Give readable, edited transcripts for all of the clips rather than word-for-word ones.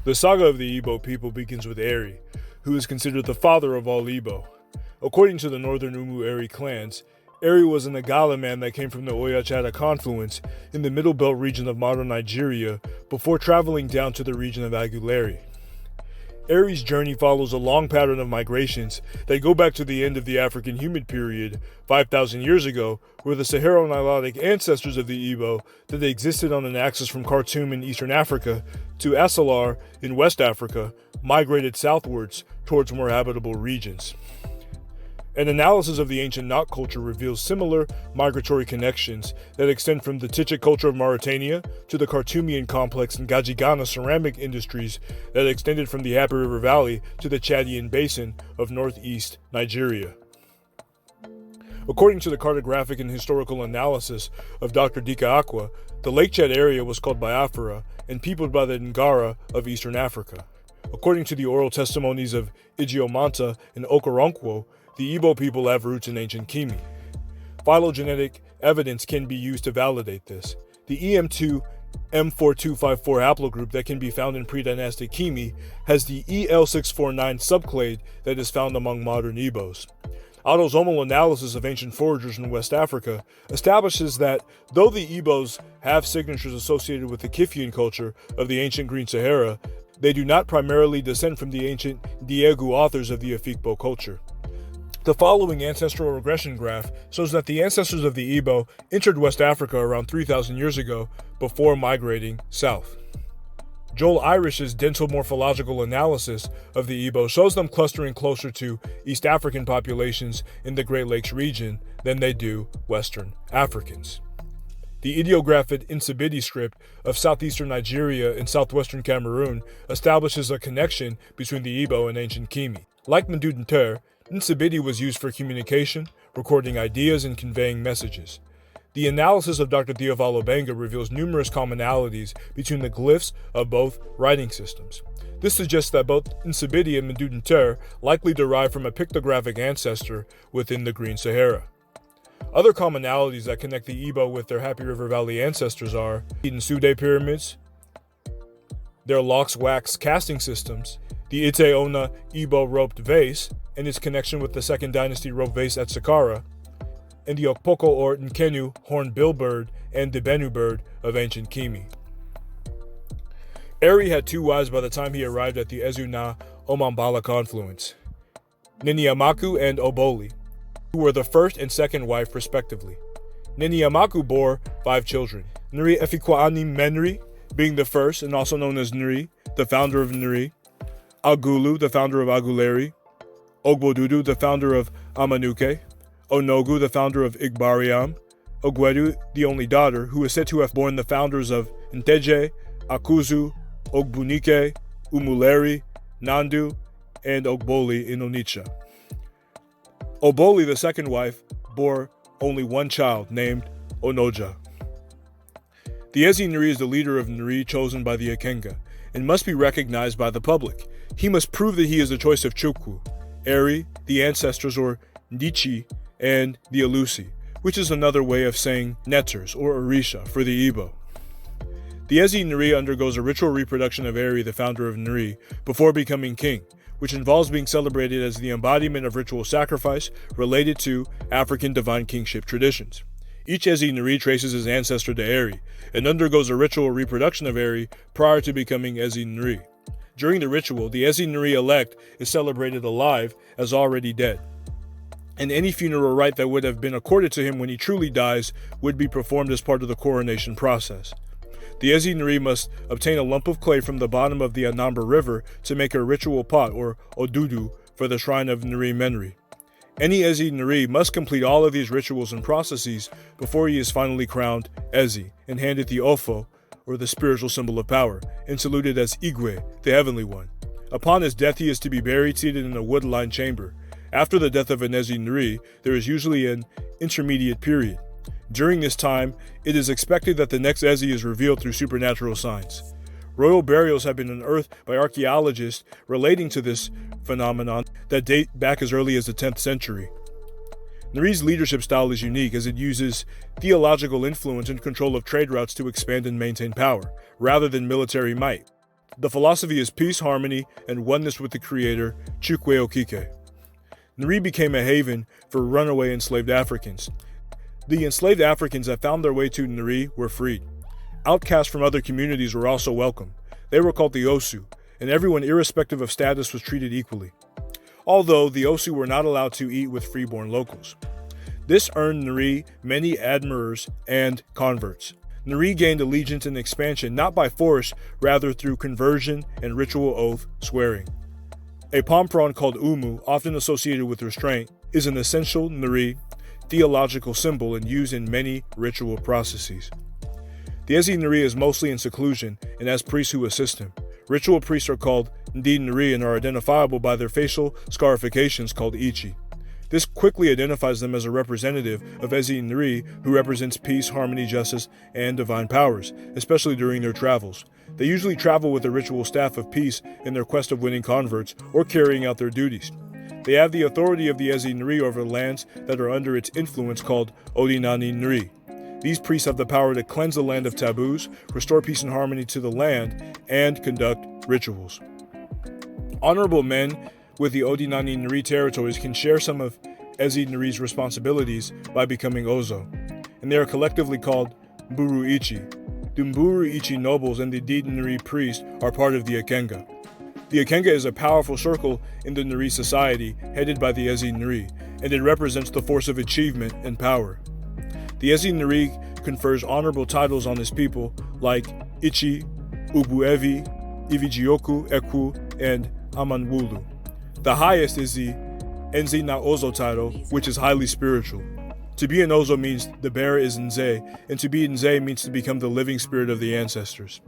The saga of the Igbo people begins with Eri, who is considered the father of all Igbo. According to the northern Eri clans, Eri was an Igala man that came from the Oyachada confluence in the Middle Belt region of modern Nigeria before traveling down to the region of Aguleri. Eri's journey follows a long pattern of migrations that go back to the end of the African humid period, 5,000 years ago, where the Saharo-Nilotic ancestors of the Igbo that existed on an axis from Khartoum in eastern Africa to Asalar in West Africa migrated southwards towards more habitable regions. An analysis of the ancient knot culture reveals similar migratory connections that extend from the Tichik culture of Mauritania to the Khartoumian complex and Gajigana ceramic industries that extended from the Happy River Valley to the Chadian basin of northeast Nigeria. According to the cartographic and historical analysis of Dr. Dika Akwa, the Lake Chad area was called Biafra and peopled by the Ngara of eastern Africa. According to the oral testimonies of Igiomanta and Okoronkwo, the Igbo people have roots in ancient Kimi. Phylogenetic evidence can be used to validate this. The EM2 M4254 haplogroup that can be found in pre-dynastic Kimi has the EL649 subclade that is found among modern Igbos. Autosomal analysis of ancient foragers in West Africa establishes that though the Igbos have signatures associated with the Kifian culture of the ancient Green Sahara, they do not primarily descend from the ancient Diegu authors of the Afikpo culture. The following ancestral regression graph shows that the ancestors of the Igbo entered West Africa around 3,000 years ago before migrating south. Joel Irish's dental morphological analysis of the Igbo shows them clustering closer to East African populations in the Great Lakes region than they do Western Africans. The ideographic Nsibidi script of southeastern Nigeria and southwestern Cameroon establishes a connection between the Igbo and ancient Kimi. Like Mdudunter, Nsibidi was used for communication, recording ideas, and conveying messages. The analysis of Dr. Theophilo Benga reveals numerous commonalities between the glyphs of both writing systems. This suggests that both Nsibidi and Mdudunter likely derive from a pictographic ancestor within the Green Sahara. Other commonalities that connect the Igbo with their Happy River Valley ancestors are the Nsude pyramids, their Lox wax casting systems, the Iteona Igbo roped vase, and its connection with the Second Dynasty rope vase at Saqqara, and the Okpoko or Nkenu hornbill bird and the Benu bird of ancient Kimi. Eri had two wives by the time he arrived at the Ezu-na Omambala confluence, Niniamaku and Oboli, who were the first and second wife respectively. Niniamaku bore 5 children, Nri Efikwaani Menri being the first and also known as Nri, the founder of Nri, Agulu, the founder of Aguleri, Ogbodudu, the founder of Amanuke, Onogu, the founder of Igbariam, Ogwedu, the only daughter, who is said to have borne the founders of Nteje, Akuzu, Ogbunike, Umuleri, Nandu, and Ogboli in Onitsha. Oboli, the second wife, bore only one child named Onoja. The Ezi Nri is the leader of Nri chosen by the Akenga and must be recognized by the public. He must prove that he is the choice of Chukwu, Eri, the ancestors, or Ndichi, and the Alusi, which is another way of saying Netters or Orisha for the Igbo. The Ezi Nri undergoes a ritual reproduction of Eri, the founder of Nri, before becoming king, which involves being celebrated as the embodiment of ritual sacrifice related to African divine kingship traditions. Each Ezi Nri traces his ancestor to Eri and undergoes a ritual reproduction of Eri prior to becoming Ezi Nri. During the ritual, the Ezi Nri elect is celebrated alive as already dead, and any funeral rite that would have been accorded to him when he truly dies would be performed as part of the coronation process. The Ezi Nri must obtain a lump of clay from the bottom of the Anambra River to make a ritual pot, or odudu, for the shrine of Nri Menri. Any Ezi Nri must complete all of these rituals and processes before he is finally crowned Ezi and handed the ofo, or the spiritual symbol of power, and saluted as Igwe, the heavenly one. Upon his death, he is to be buried seated in a wood-lined chamber. After the death of an Ezi Nri, there is usually an intermediate period. During this time, it is expected that the next Ezi is revealed through supernatural signs. Royal burials have been unearthed by archaeologists relating to this phenomenon that date back as early as the 10th century. Nri's leadership style is unique as it uses theological influence and control of trade routes to expand and maintain power, rather than military might. The philosophy is peace, harmony, and oneness with the Creator, Chukwe Okike. Nri became a haven for runaway enslaved Africans. The enslaved Africans that found their way to Nri were freed. Outcasts from other communities were also welcome. They were called the Osu, and everyone irrespective of status was treated equally. Although the Osu were not allowed to eat with freeborn locals. This earned Nri many admirers and converts. Nri gained allegiance and expansion not by force, rather through conversion and ritual oath swearing. A pompron called umu, often associated with restraint, is an essential Nri theological symbol and used in many ritual processes. The Ezi Nri is mostly in seclusion and has priests who assist him. Ritual priests are called Ndi Nri and are identifiable by their facial scarifications called Ichi. This quickly identifies them as a representative of Ezi Nri, who represents peace, harmony, justice, and divine powers, especially during their travels. They usually travel with a ritual staff of peace in their quest of winning converts or carrying out their duties. They have the authority of the Ezi Nri over lands that are under its influence called Odinani Nri. These priests have the power to cleanse the land of taboos, restore peace and harmony to the land, and conduct rituals. Honorable men with the Odinani Nri territories can share some of Ezi Nri's responsibilities by becoming Ozo, and they are collectively called Mburu Ichi. The Mburu Ichi nobles and the Ndi Nri priests are part of the Akenga. The Akenga is a powerful circle in the Nri society headed by the Ezi Nri, and it represents the force of achievement and power. The Ezi Nri confers honorable titles on his people like Ichi, Ubuevi, Ivijioku, Eku, and Amanwulu. The highest is the Enzi na Ozo title, which is highly spiritual. To be an Ozo means the bearer is Nze, and to be Nze means to become the living spirit of the ancestors.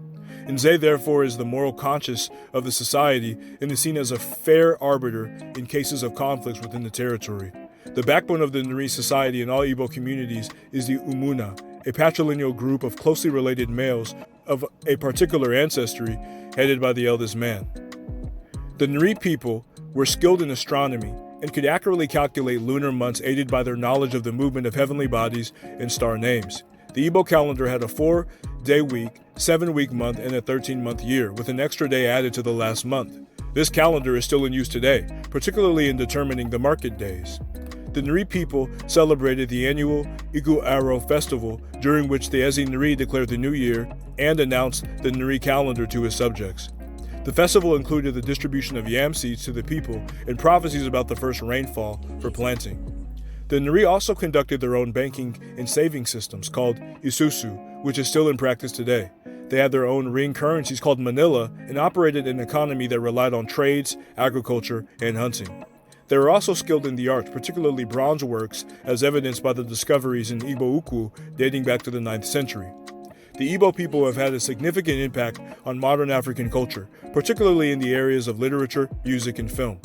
Nze therefore is the moral conscience of the society and is seen as a fair arbiter in cases of conflicts within the territory. The backbone of the Nri society in all Igbo communities is the Umuna, a patrilineal group of closely related males of a particular ancestry headed by the eldest man. The Nri people were skilled in astronomy and could accurately calculate lunar months aided by their knowledge of the movement of heavenly bodies and star names. The Igbo calendar had a 4-day week, 7-week month, and a 13-month year, with an extra day added to the last month. This calendar is still in use today, particularly in determining the market days. The Nri people celebrated the annual Igu Aro festival, during which the Ezi Nri declared the new year and announced the Nri calendar to his subjects. The festival included the distribution of yam seeds to the people and prophecies about the first rainfall for planting. The Nri also conducted their own banking and saving systems called Isusu, which is still in practice today. They had their own ring currencies called Manila and operated an economy that relied on trades, agriculture, and hunting. They were also skilled in the arts, particularly bronze works, as evidenced by the discoveries in Igbo Ukwu dating back to the 9th century. The Igbo people have had a significant impact on modern African culture, particularly in the areas of literature, music, and film.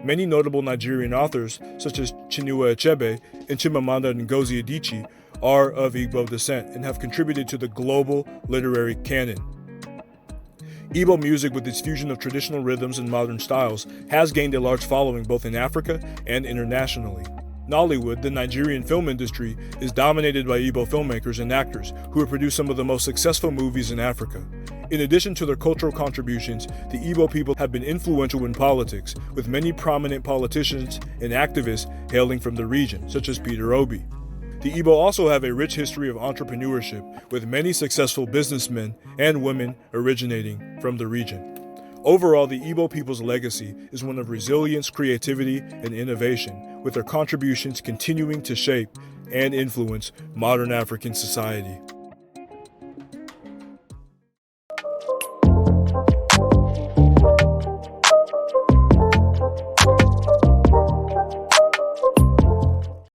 Many notable Nigerian authors, such as Chinua Achebe and Chimamanda Ngozi Adichie, are of Igbo descent and have contributed to the global literary canon. Igbo music, with its fusion of traditional rhythms and modern styles, has gained a large following both in Africa and internationally. Nollywood, the Nigerian film industry, is dominated by Igbo filmmakers and actors who have produced some of the most successful movies in Africa. In addition to their cultural contributions, the Igbo people have been influential in politics, with many prominent politicians and activists hailing from the region, such as Peter Obi. The Igbo also have a rich history of entrepreneurship, with many successful businessmen and women originating from the region. Overall, the Igbo people's legacy is one of resilience, creativity, and innovation, with their contributions continuing to shape and influence modern African society.